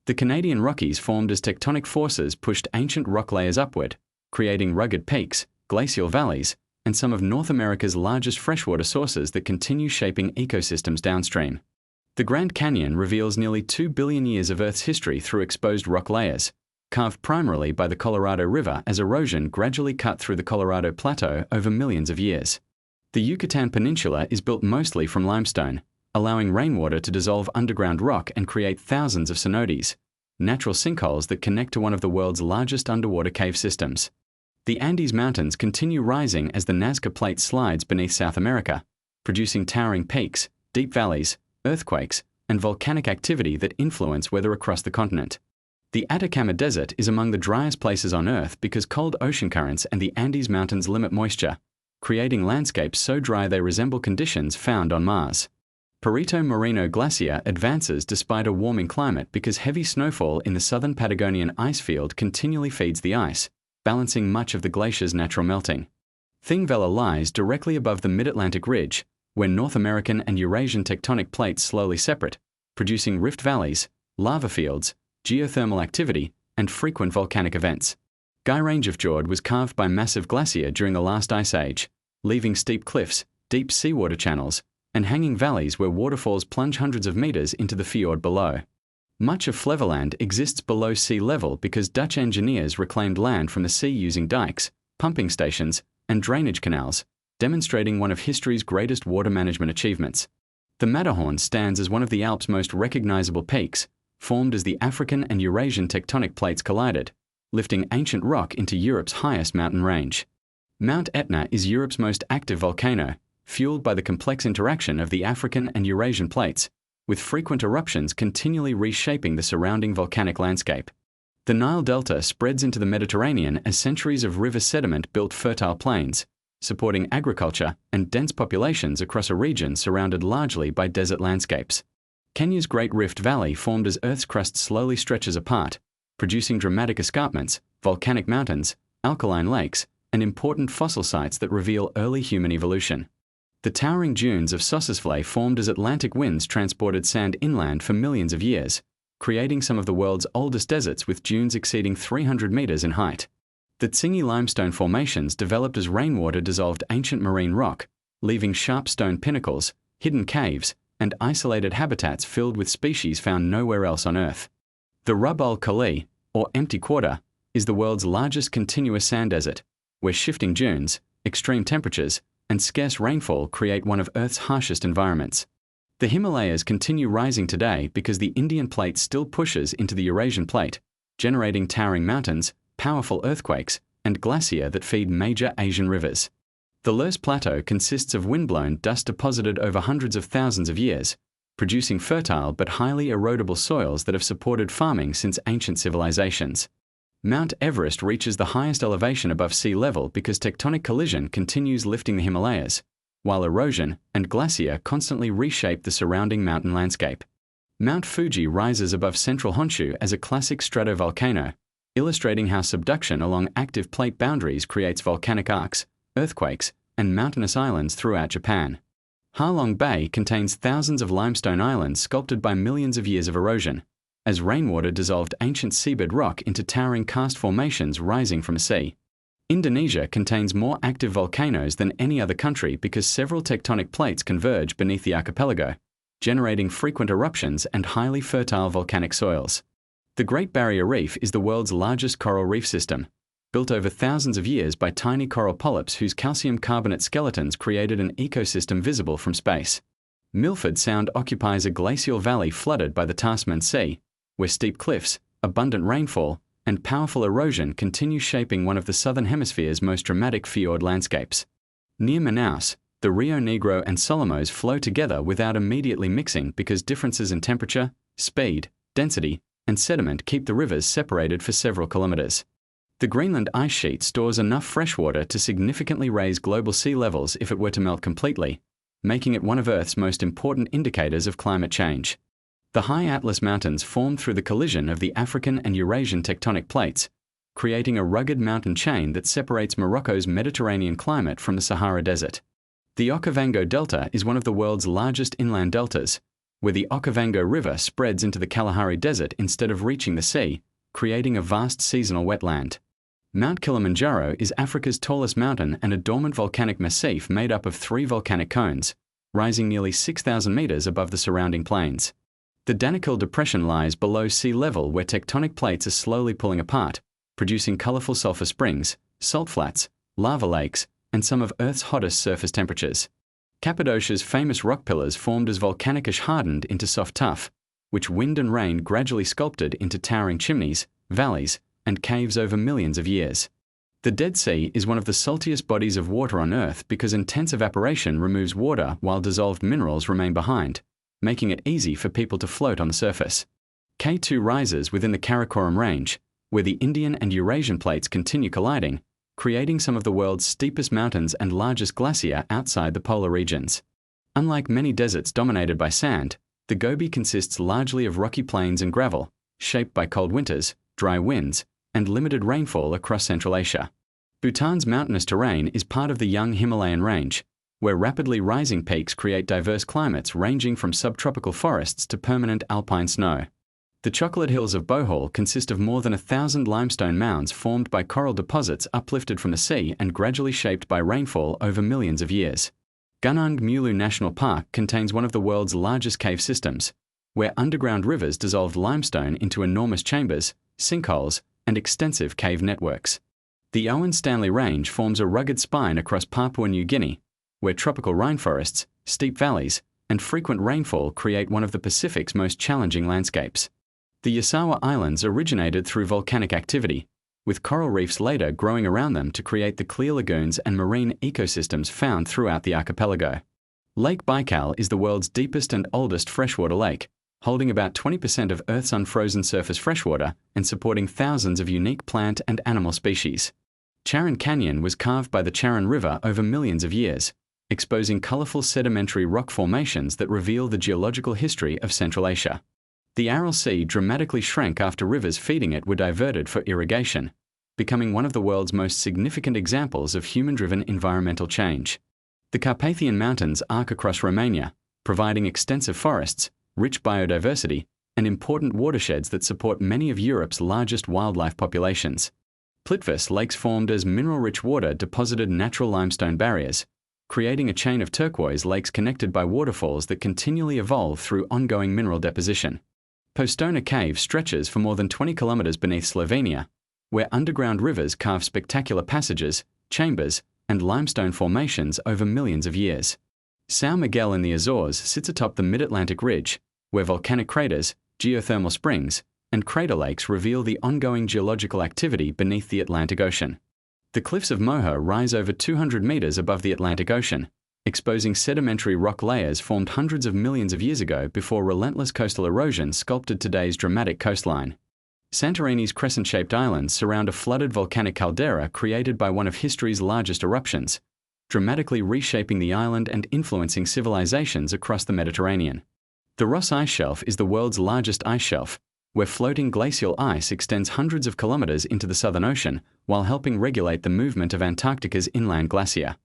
The Canadian Rockies formed as tectonic forces pushed ancient rock layers upward, creating rugged peaks, glacial valleys, and some of North America's largest freshwater sources that continue shaping ecosystems downstream. The Grand Canyon reveals nearly 2 billion years of Earth's history through exposed rock layers, carved primarily by the Colorado River as erosion gradually cut through the Colorado Plateau over millions of years. The Yucatan Peninsula is built mostly from limestone, allowing rainwater to dissolve underground rock and create thousands of cenotes, natural sinkholes that connect to one of the world's largest underwater cave systems. The Andes Mountains continue rising as the Nazca Plate slides beneath South America, producing towering peaks, deep valleys, earthquakes, and volcanic activity that influence weather across the continent. The Atacama Desert is among the driest places on Earth because cold ocean currents and the Andes Mountains limit moisture, creating landscapes so dry they resemble conditions found on Mars. Perito Moreno Glacier advances despite a warming climate because heavy snowfall in the southern Patagonian ice field continually feeds the ice, balancing much of the glacier's natural melting. Thingvellir lies directly above the Mid-Atlantic Ridge, where North American and Eurasian tectonic plates slowly separate, producing rift valleys, lava fields, geothermal activity, and frequent volcanic events. Geirangerfjord was carved by massive glacier during the last ice age, leaving steep cliffs, deep seawater channels, and hanging valleys where waterfalls plunge hundreds of meters into the fjord below. Much of Flevoland exists below sea level because Dutch engineers reclaimed land from the sea using dikes, pumping stations, and drainage canals, demonstrating one of history's greatest water management achievements. The Matterhorn stands as one of the Alps' most recognizable peaks, formed as the African and Eurasian tectonic plates collided, lifting ancient rock into Europe's highest mountain range. Mount Etna is Europe's most active volcano, fueled by the complex interaction of the African and Eurasian plates, with frequent eruptions continually reshaping the surrounding volcanic landscape. The Nile Delta spreads into the Mediterranean as centuries of river sediment built fertile plains, supporting agriculture and dense populations across a region surrounded largely by desert landscapes. Kenya's Great Rift Valley formed as Earth's crust slowly stretches apart, producing dramatic escarpments, volcanic mountains, alkaline lakes, and important fossil sites that reveal early human evolution. The towering dunes of Sossusvlei formed as Atlantic winds transported sand inland for millions of years, creating some of the world's oldest deserts with dunes exceeding 300 meters in height. The Tsingy limestone formations developed as rainwater dissolved ancient marine rock, leaving sharp stone pinnacles, hidden caves, and isolated habitats filled with species found nowhere else on Earth. The Rub al Khali, or Empty Quarter, is the world's largest continuous sand desert, where shifting dunes, extreme temperatures, and scarce rainfall create one of Earth's harshest environments. The Himalayas continue rising today because the Indian plate still pushes into the Eurasian plate, generating towering mountains, powerful earthquakes, and glacier that feed major Asian rivers. The Lurs Plateau consists of windblown dust deposited over hundreds of thousands of years, producing fertile but highly erodible soils that have supported farming since ancient civilizations. Mount Everest reaches the highest elevation above sea level because tectonic collision continues lifting the Himalayas, while erosion and glacier constantly reshape the surrounding mountain landscape. Mount Fuji rises above central Honshu as a classic stratovolcano, illustrating how subduction along active plate boundaries creates volcanic arcs, earthquakes, and mountainous islands throughout Japan. Halong Bay contains thousands of limestone islands sculpted by millions of years of erosion, as rainwater dissolved ancient seabed rock into towering karst formations rising from a sea. Indonesia contains more active volcanoes than any other country because several tectonic plates converge beneath the archipelago, generating frequent eruptions and highly fertile volcanic soils. The Great Barrier Reef is the world's largest coral reef system, built over thousands of years by tiny coral polyps whose calcium carbonate skeletons created an ecosystem visible from space. Milford Sound occupies a glacial valley flooded by the Tasman Sea, where steep cliffs, abundant rainfall, and powerful erosion continue shaping one of the southern hemisphere's most dramatic fjord landscapes. Near Manaus, the Rio Negro and Solomos flow together without immediately mixing because differences in temperature, speed, density, and sediment keep the rivers separated for several kilometers. The Greenland ice sheet stores enough freshwater to significantly raise global sea levels if it were to melt completely, making it one of Earth's most important indicators of climate change. The high Atlas Mountains formed through the collision of the African and Eurasian tectonic plates, creating a rugged mountain chain that separates Morocco's Mediterranean climate from the Sahara Desert. The Okavango Delta is one of the world's largest inland deltas, where the Okavango River spreads into the Kalahari Desert instead of reaching the sea, creating a vast seasonal wetland. Mount Kilimanjaro is Africa's tallest mountain and a dormant volcanic massif made up of 3 volcanic cones, rising nearly 6,000 meters above the surrounding plains. The Danakil Depression lies below sea level where tectonic plates are slowly pulling apart, producing colorful sulfur springs, salt flats, lava lakes, and some of Earth's hottest surface temperatures. Cappadocia's famous rock pillars formed as volcanic ash hardened into soft tuff, which wind and rain gradually sculpted into towering chimneys, valleys, and caves over millions of years. The Dead Sea is one of the saltiest bodies of water on Earth because intense evaporation removes water while dissolved minerals remain behind, making it easy for people to float on the surface. K2 rises within the Karakoram Range, where the Indian and Eurasian plates continue colliding, creating some of the world's steepest mountains and largest glacier outside the polar regions. Unlike many deserts dominated by sand, the Gobi consists largely of rocky plains and gravel, shaped by cold winters, dry winds, and limited rainfall across Central Asia. Bhutan's mountainous terrain is part of the young Himalayan range, where rapidly rising peaks create diverse climates ranging from subtropical forests to permanent alpine snow. The Chocolate Hills of Bohol consist of more than 1,000 limestone mounds formed by coral deposits uplifted from the sea and gradually shaped by rainfall over millions of years. Gunung Mulu National Park contains one of the world's largest cave systems, where underground rivers dissolved limestone into enormous chambers, sinkholes, and extensive cave networks. The Owen Stanley Range forms a rugged spine across Papua New Guinea, where tropical rainforests, steep valleys, and frequent rainfall create one of the Pacific's most challenging landscapes. The Yasawa Islands originated through volcanic activity, with coral reefs later growing around them to create the clear lagoons and marine ecosystems found throughout the archipelago. Lake Baikal is the world's deepest and oldest freshwater lake, holding about 20% of Earth's unfrozen surface freshwater and supporting thousands of unique plant and animal species. Charon Canyon was carved by the Charon River over millions of years, exposing colorful sedimentary rock formations that reveal the geological history of Central Asia. The Aral Sea dramatically shrank after rivers feeding it were diverted for irrigation, becoming one of the world's most significant examples of human-driven environmental change. The Carpathian Mountains arc across Romania, providing extensive forests, rich biodiversity, and important watersheds that support many of Europe's largest wildlife populations. Plitvice lakes formed as mineral-rich water deposited natural limestone barriers, creating a chain of turquoise lakes connected by waterfalls that continually evolve through ongoing mineral deposition. Postona Cave stretches for more than 20 kilometers beneath Slovenia, where underground rivers carve spectacular passages, chambers, and limestone formations over millions of years. São Miguel in the Azores sits atop the mid-Atlantic ridge, where volcanic craters, geothermal springs, and crater lakes reveal the ongoing geological activity beneath the Atlantic Ocean. The cliffs of Moher rise over 200 meters above the Atlantic Ocean, exposing sedimentary rock layers formed hundreds of millions of years ago before relentless coastal erosion sculpted today's dramatic coastline. Santorini's crescent-shaped islands surround a flooded volcanic caldera created by one of history's largest eruptions, dramatically reshaping the island and influencing civilizations across the Mediterranean. The Ross Ice Shelf is the world's largest ice shelf, where floating glacial ice extends hundreds of kilometers into the Southern Ocean while helping regulate the movement of Antarctica's inland glacier.